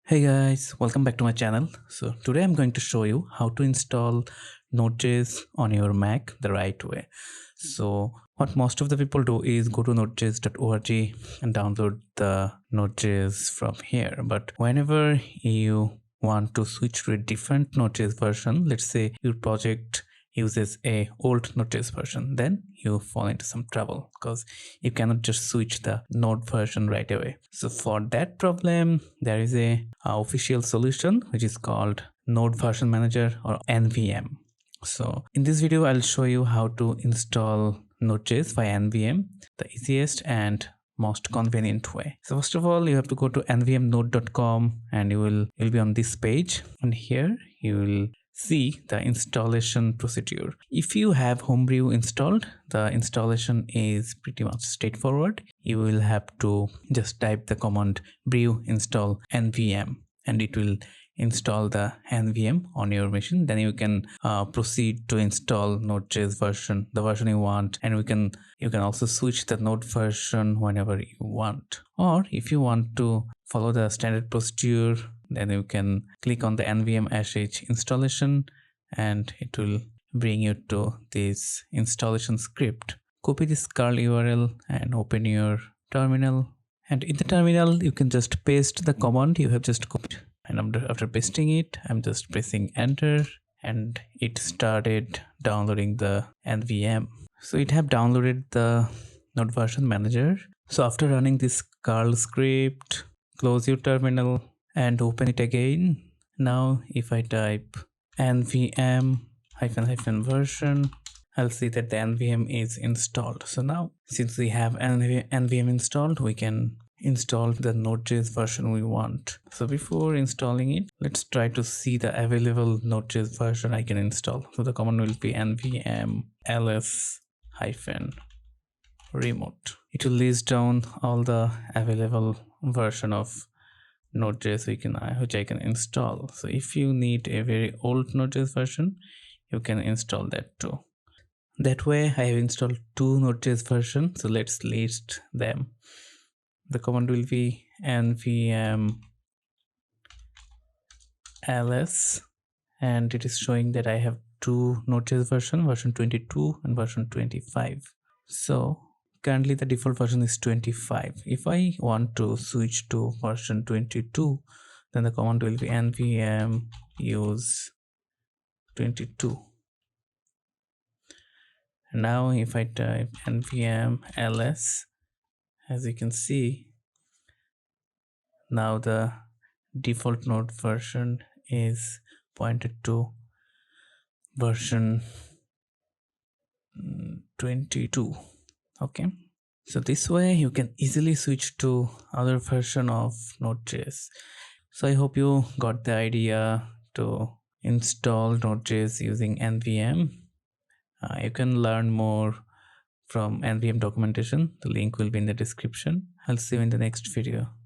Hey guys, welcome back to my channel. So today I'm going to show you how to install Node.js on your Mac the right way. So what most of the people do is go to nodejs.org and download the Node.js from here. But whenever you want to switch to a different Node.js version, let's say your project uses a old Node.js version, then you fall into some trouble because you cannot just switch the Node version right away. So for that problem, there is a official solution which is called Node Version Manager or NVM. So in this video, I'll show you how to install Node.js via NVM, the easiest and most convenient way. So first of all, you have to go to nvmnode.com and you'll be on this page, and here you will see the installation procedure. If you have Homebrew installed, the installation is pretty much straightforward. You will have to just type the command brew install nvm and it will install the NVM on your machine. Then you can proceed to install Node.js version, the version you want, and you can also switch the Node version whenever you want. Or if you want to follow the standard procedure, then you can click on the NVM sh installation and it will bring you to this installation script. Copy this curl URL and open your terminal, and in the terminal you can just paste the command you have just copied. And after pasting it, I'm just pressing enter and it started downloading the NVM. So it have downloaded the Node Version Manager. So after running this curl script, close your terminal and open it again. Now if I type nvm --version, I'll see that the NVM is installed. So now since we have NVM installed, we can install the Node.js version we want. So before installing it, let's try to see the available Node.js version I can install. So the command will be nvm ls-remote. It will list down all the available version of Node.js which I can install. So if you need a very old Node.js version, you can install that too. That way I have installed two Node.js versions. So let's list them. The command will be nvm ls, and it is showing that I have two Node.js version 22 and version 25. So currently the default version is 25. If I want to switch to version 22, then the command will be nvm use 22. Now if I type nvm ls, as you can see, now the default Node version is pointed to version 22. Okay, so this way you can easily switch to other version of Node.js. So I hope you got the idea to install Node.js using NVM. You can learn more from NVM documentation. The link will be in the description. I'll see you in the next video.